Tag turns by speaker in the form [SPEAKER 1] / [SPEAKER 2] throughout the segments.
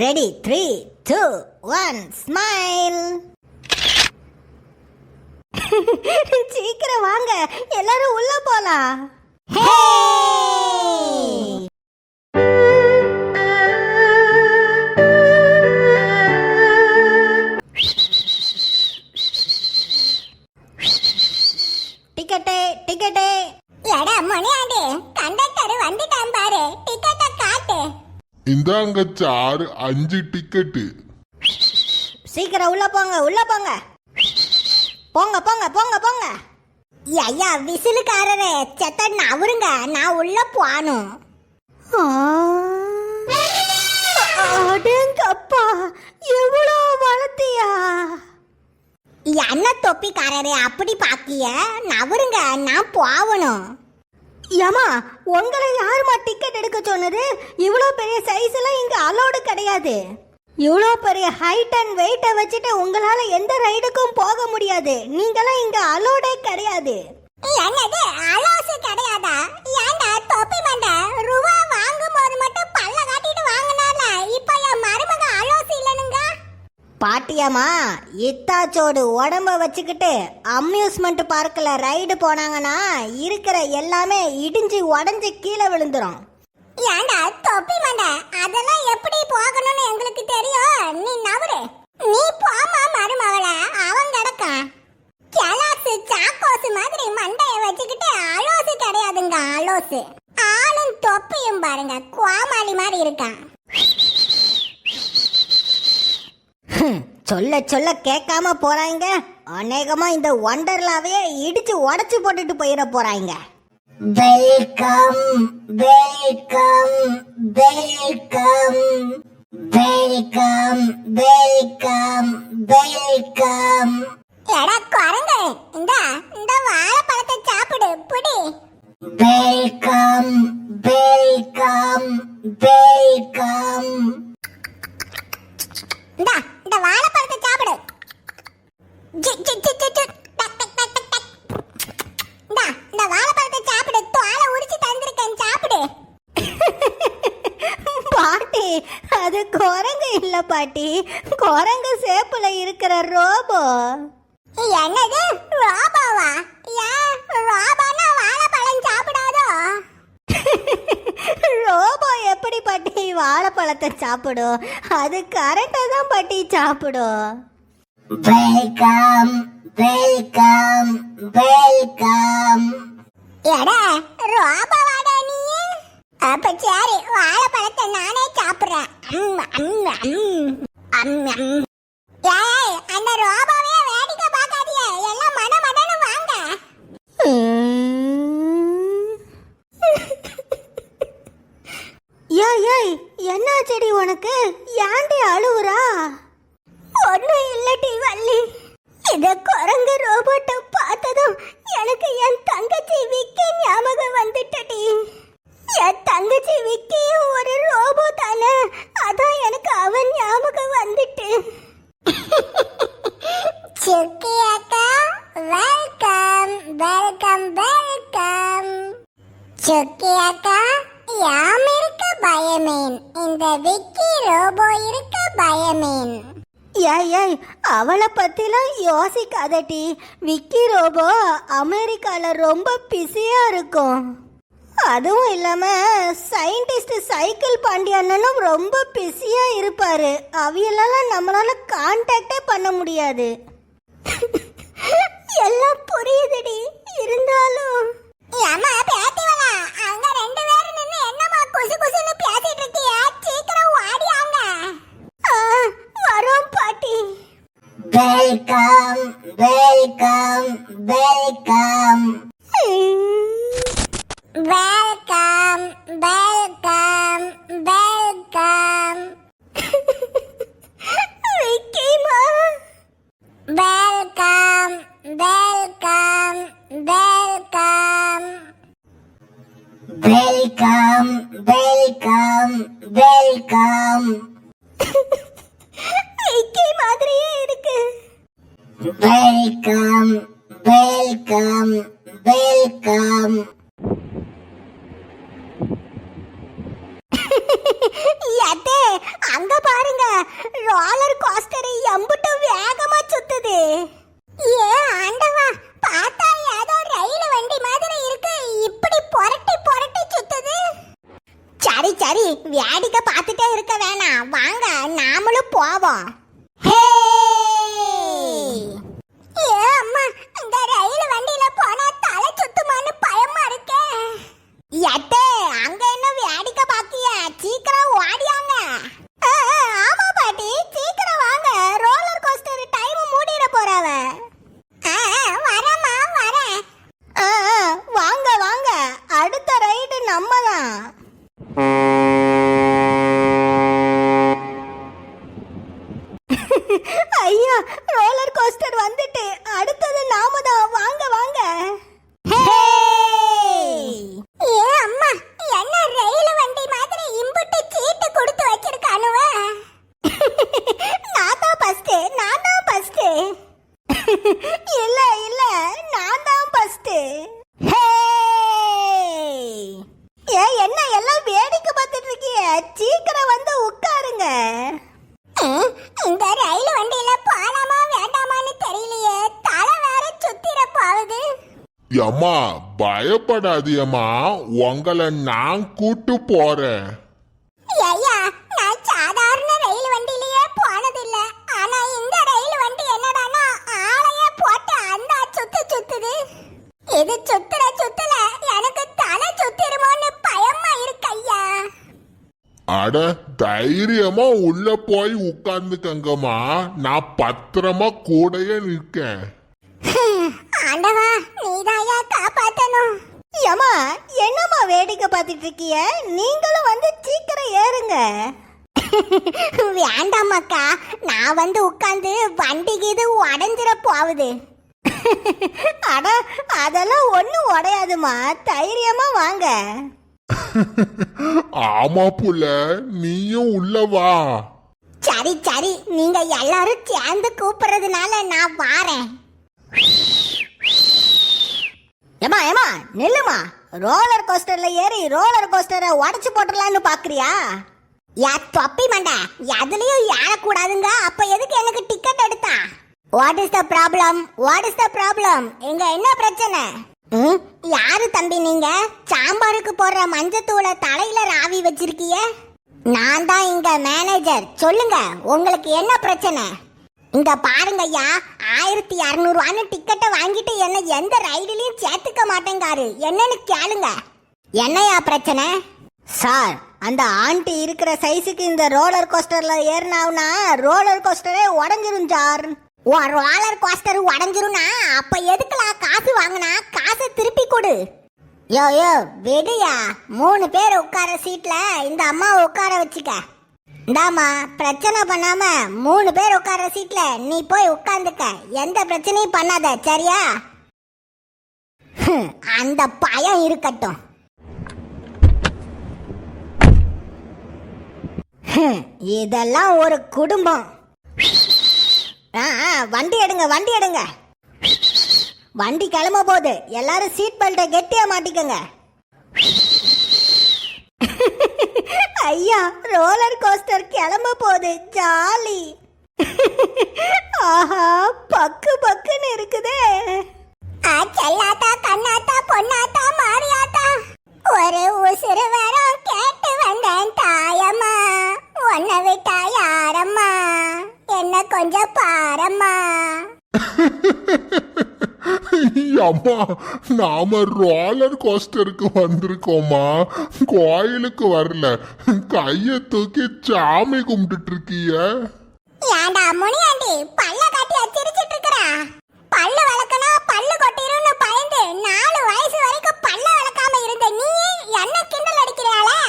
[SPEAKER 1] Ready 3 2 1 smile. சீக்கிரம் வாங்க, எல்லாரும் உள்ள போலாம். Ticket ticket.
[SPEAKER 2] எடா மணியாண்டி, கண்டக்டர் வந்துட்டான் பாரு, டிக்கெட்டை காட்டு.
[SPEAKER 3] இந்தாங்க சார் 5 டிக்கெட்டு.
[SPEAKER 1] சீக்கிரம் உள்ள போங்க, உள்ள போங்க. போங்க போங்க போங்க போங்க.
[SPEAKER 2] ஐயா விசிலுக்காரரே, செத்தன் அவருங்க, நான் உள்ள போனும்.
[SPEAKER 1] அடேங்கப்பா, எவ்வளோ வளர்த்தியா?
[SPEAKER 2] என்ன தொப்பிக்காரரே அப்படி பாக்கிய? நவருங்க, நான் போகணும்.
[SPEAKER 1] ஏமா, உங்களை யாருமா டிக்கெட் எடுக்க சொன்னது? இவ்வளோ பெரிய சைஸ் எல்லாம் இங்க அலோடு கிடையாது. இவ்வளோ பெரிய ஹைட் அண்ட் வெயிட்டை வச்சுட்டு உங்களால எந்த ரைடுக்கும் போக முடியாது. நீங்களாம் இங்க அலோடே கிடையாது.
[SPEAKER 2] என்னது அலோசு கிடையாதா? ஏண்டா தொப்பி மண்ட, ரூபா வாங்கும் போது மட்டும் பல்ல காட்டிட்டு வாங்கினால, இப்ப என் மருமக அலோசு இல்லனுங்க.
[SPEAKER 1] பாட்டியம்மா, இத்தாச்சோடு உடம்ப வச்சுக்கிட்டு அம்யூஸ்மெண்ட் பார்க்கில் ரைடு போனாங்கன்னா இருக்கிற எல்லாமே இடிஞ்சு உடஞ்சி கீழே விழுந்துரும்.
[SPEAKER 2] ஏண்டா தொப்பி மண்ட, அதெல்லாம் எப்படி போகணும்னு எங்களுக்கு தெரியும். நீ நவரு, நீ போமா மருமகள, அவன் கிடக்கான். கெலாக்ஸ் சாக்கோஸ் மாதிரி மண்டைய வச்சுக்கிட்டு அலோசு கிடையாதுங்க, அலோசு. ஆளும் தொப்பியும் பாருங்க, கோமாளி மாதிரி இருக்கான்.
[SPEAKER 1] சொல்ல சொல்ல கேட்காம போறாங்க. அநேகமா இந்த ஒண்டர்லாவே இடிச்சு உடைச்சு போட்டுட்டு போயிட போறாங்க.
[SPEAKER 2] Welcome welcome welcome welcome welcome welcome. எடா குரங்கு, இந்த வாழைப்பழத்தை சாப்பிடு, புடி. Welcome welcome welcome. இந்த வாழைப்பழத்தை சாப்பிடு. இந்த வாழைப்பழத்தை சாப்பிடு, தோலை உரிச்சு தந்திருக்கேன், சாப்பிடு.
[SPEAKER 1] பாட்டி, அது குரங்கு இல்ல பாட்டி, குரங்கு சேப்புல இருக்கிற ரோபோ.
[SPEAKER 2] என்னது ரோபோவா? ஏன் ரோபோனா வாழைப்பழம் சாப்பிடாதோ?
[SPEAKER 1] ரோபோ எப்படி பாட்டி வாழைப்பழத்தை சாப்பிடும்? அது கரெக்டா தான் பாட்டி சாப்பிடும்.
[SPEAKER 2] Welcome welcome welcome. எடா ரோபோவாடா நீ? அப்ப சரி, வாழைப்பழத்தை நானே சாப்பிடுறேன். ஏய், அந்த ரோபோவே வேடிக்கை பார்க்காதீங்க, எல்லாம் மடமடன்னு வாங்க.
[SPEAKER 1] ஏய், என்ன செடி உனக்கு? ஏன்டி அழுவுறா?
[SPEAKER 2] ஒன்னும் இல்லடி வள்ளி, இத குரங்கு ரோபோட்டை பார்த்ததும் எனக்கு என் தங்கச்சி விக்கி ஞாபகம் வந்துட்டடி. என் தங்கச்சி விக்கி ஒரு ரோபோ தானே, அதான் எனக்கு அவன் ஞாபகம் வந்துட்டு. சுக்கி அக்கா, வெல்கம் வெல்கம் வெல்கம். சுக்கி அக்கா, யாம் இருக்க பயமேன், இந்த விக்கி ரோபோ இருக்க பயமேன்.
[SPEAKER 1] ஏய், அவளை பத்திலாம் யோசிக்காதடி. விக்கி ரோபோ அமெரிக்கால ரொம்ப பிஸியா இருக்கும். அதுவும் இல்லாம சயின்டிஸ்ட் சைக்கிள் பாண்டியனும் ரொம்ப பிஸியா இருப்பாரு. அவையெல்லாம் நம்மளால கான்டாக்டே பண்ண முடியாது.
[SPEAKER 2] எல்லாம் புரியுதுடி, இருந்தாலும் ஏமா பேத்திவலா, அங்க ரெண்டு பேரும் நின்னு என்னமா குசு குசுன்னு பேசிட்டு இருக்கியா? சீக்கிரம் ஓடியாங்க. வரோம் பாட்டி. Welcome welcome welcome welcome welcome welcome. விக்கிமா, welcome welcome welcome welcome welcome welcome. Vicky மாதிரியே இருக்கு. Welcome welcome welcome. அங்க பாருங்க.
[SPEAKER 1] ரோலர் கோஸ்டர் வந்துட்டு அடுத்தது நாம தான். வாங்க வாங்க.
[SPEAKER 2] ஏ அம்மா, என்ன ரயில் வண்டி மாதிரி இம்புட்டு சீட்டு கொடுத்து வச்சிருக்கானுவ.
[SPEAKER 1] நான் தான் ஃபர்ஸ்ட். இல்ல இல்ல, நான் தான் ஃபர்ஸ்ட். என்ன எல்லாம் வேடிக்கை பார்த்துட்டு இருக்கீங்க? சீக்கிரம் வந்து உட்காருங்க.
[SPEAKER 2] இந்த ரயில் வண்டியில போலாமா வேண்டாமான்னு தெரியலையே. தலை வேற சுத்திர போகுது.
[SPEAKER 3] அம்மா பயப்படாதியம்மா, உங்களை நான் கூட்டு போறேன்.
[SPEAKER 2] ஐயா, நான் சாதாரண ரயில் வண்டியிலேயே போனதில்ல. ஆனா இந்த ரயில் வண்டி என்னடானா ஆளையே போட்டு அந்த சுத்துது. இது சுத்துற சுத்துல எனக்கு தலை சுத்திருமோன்னு பயமா இருக்கு ஐயா.
[SPEAKER 3] அட தைரியமா உள்ள போய் உட்கார்ந்துக்கங்கம்மா, நான் பத்திரமா கூடயே நிற்கேன்.
[SPEAKER 2] ஆண்டவா, நீதாயா காப்பாத்தணும்.
[SPEAKER 1] ஏமா என்னம்மா வேடிக்கை பார்த்துட்டு இருக்கீங்க? நீங்களும் வந்து சீக்கிரம் ஏறுங்க.
[SPEAKER 2] வேண்டாமாக்கா, நான் வந்து உட்கார்ந்து வண்டிக்கு இது உடஞ்சிட போகுது.
[SPEAKER 1] அட அதெல்லாம் ஒண்ணும் உடையாதுமா, தைரியமா வாங்க.
[SPEAKER 3] ஆமா புள்ள, நீயும் உள்ள வா.
[SPEAKER 2] சரி சரி, நீங்க எல்லாரும் சேர்ந்து கூப்பிடுறதுனால நான் வாரேன்.
[SPEAKER 1] ஏமா ஏமா நில்லுமா. ரோலர் கோஸ்டர்ல ஏறி ரோலர் கோஸ்டரை உடைச்சு போட்டுடலான்னு பாக்குறியா?
[SPEAKER 2] யா தொப்பி மண்டை, எதுலயும் ஏறக்கூடாதுங்க. அப்ப எதுக்கு எனக்கு டிக்கெட் எடுத்தா? What is the problem? இங்க என்ன பிரச்சனை? யாரு தம்பி நீங்க? சாம்பாருக்கு போடுற மஞ்சத்தூளை தலையில ராவி வச்சிருக்கீங்க. நான் தான் இங்க மேனேஜர். சொல்லுங்க, உங்களுக்கு என்ன பிரச்சனை? இங்க பாருங்க ஐயா, 1200 டிக்கெட்டை வாங்கிட்டு என்ன எந்த ரைடுலயும் சேர்த்துக்க மாட்டேங்காரு. என்னன்னு கேளுங்க. என்னையா பிரச்சனை?
[SPEAKER 1] சார், அந்த ஆண்டி இருக்கிற சைஸுக்கு இந்த ரோலர் கோஸ்டர்ல ஏறினாவுனா ரோலர் கோஸ்டரே உடஞ்சிரும் சார்.
[SPEAKER 2] உன் ரோலர் கோஸ்டர் உடஞ்சிரும்னா அப்ப எதுக்குலாம் காசு வாங்கினா? காசை திருப்பி கொடு. யோ விடுயா. 3 பேர் உட்கார சீட்ல இந்த அம்மாவை உட்கார வச்சுக்க. இந்தாமா, பிரச்சனை பண்ணாம 3 பேர் உட்கார சீட்ல நீ போய் உட்கார்ந்துக்க. எந்த பிரச்சனையும் பண்ணாத, சரியா? அந்த பயம் இருக்கட்டும்.
[SPEAKER 1] இதெல்லாம் ஒரு குடும்பம். வண்டி எடுங்க. வண்டி கிளம்ப போகுது. எல்லாரும் சீட் பெல்ட்டை கெட்டியா மாட்டிக்கங்க. ஐயா, ரோலர் கோஸ்டர் கிளம்ப போகுது. ஜாலி. ஆஹா, பக்குன்னு இருக்குதே.
[SPEAKER 2] செல்லாத்தா, கண்ணாத்தா, பொன்னாத்தா, மாரியாத்தா, ஒரு உசுறு வரம் கேட்டு வந்தேன் தாயம்மா. உன்னை விட்டா யாரம்மா? என்ன கொஞ்சம் பாரம்மா.
[SPEAKER 3] அம்மா, நாம ரோலர் கோஸ்டருக்கு வந்திருக்கோமா, கோயிலுக்கு வரல. கைய தூக்கி சாமி கும்பிட்டு இருக்கீங்க.
[SPEAKER 2] ஏண்டா முனியாண்டி, பல்ல காட்டி அச்சிரிச்சிட்டு இருக்கறா? பல்லு வளக்கணும், பல்லு கொட்டிரும்னு பயந்து 4 வயசு வரைக்கும் பல்ல வளக்காம இருந்த நீ என்ன கிண்டல் அடிக்கிறாளே?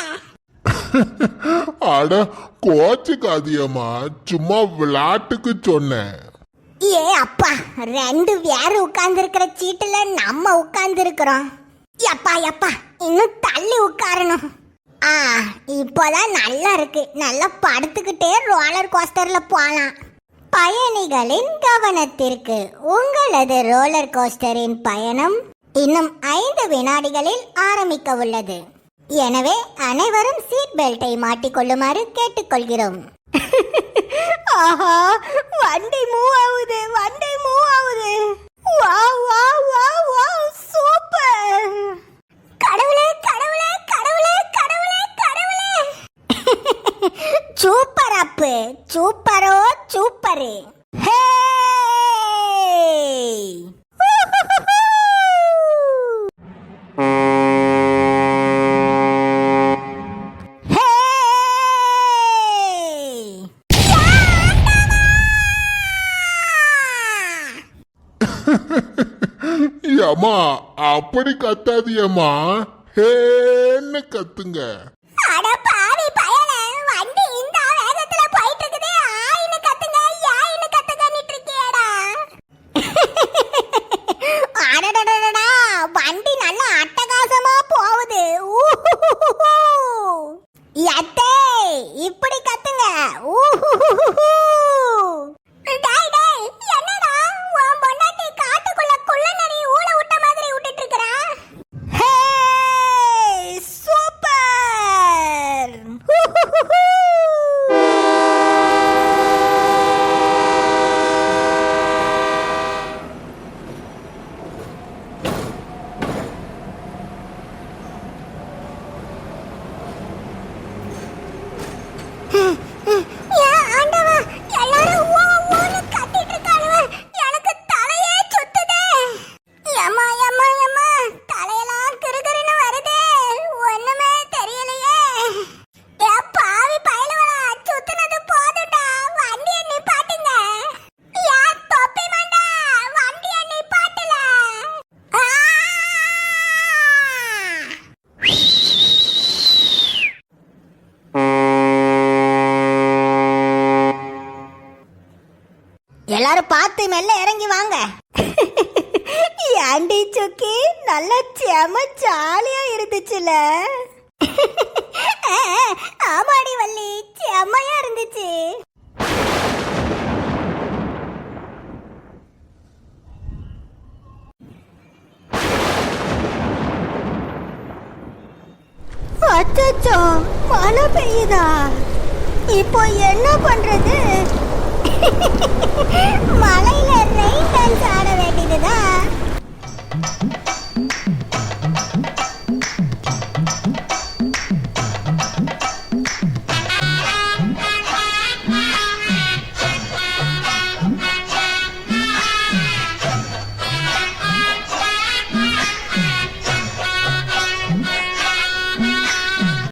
[SPEAKER 3] அட கோச்சுக்காதியம்மா, சும்மா விளையாட்டுக்கு சொன்னேன்.
[SPEAKER 2] ஏ அப்பா, 2 பேர் உட்கார்ந்து இருக்கிற சீட்டுல நம்ம உட்கார்ந்து இருக்கிறோம். எப்பா இன்னும் தள்ளி உட்காரணும். இப்போதான் நல்லா இருக்கு. நல்லா படுத்துக்கிட்டே ரோலர் கோஸ்டர்ல போலாம். பயணிகளின் கவனத்திற்கு, உங்களது ரோலர் கோஸ்டரின் பயணம் இன்னும் 5 வினாடிகளில் ஆரம்பிக்க உள்ளது. எனவே அனைவரும் சீட் பெல்ட்டை மாட்டிக்கொள்ளுமாறு கேட்டுக்கொள்கிறோம்.
[SPEAKER 1] ஆஹா, வண்டி மூவ் ஆகுது. Wow, super.
[SPEAKER 2] கடவுளே. சூப்பர் அப்பு, சூப்பரு.
[SPEAKER 1] ஹே!
[SPEAKER 3] அம்மா, அப்படி கத்தாதியம்மா, ஹேன்னு கத்துங்க.
[SPEAKER 2] அட பாவி பயலே, வண்டி இந்த வேகத்துல போயிட்டு இருக்குதே. ஆயின்னு கத்துங்க, யாயின்னு கத்துங்கன்னுட்டு இருக்கே.
[SPEAKER 1] எல்லாரும் பார்த்து மெல்ல இறங்கி வாங்க. ஏண்டி சுக்கி நல்ல செம ஜாலியா இருந்துச்சுல.
[SPEAKER 2] ஆமாடி வள்ளி, செம்மையா இருந்துச்சு.
[SPEAKER 1] அச்சச்சோ, மழை பெய்யுதா? இப்போ என்ன பண்றது?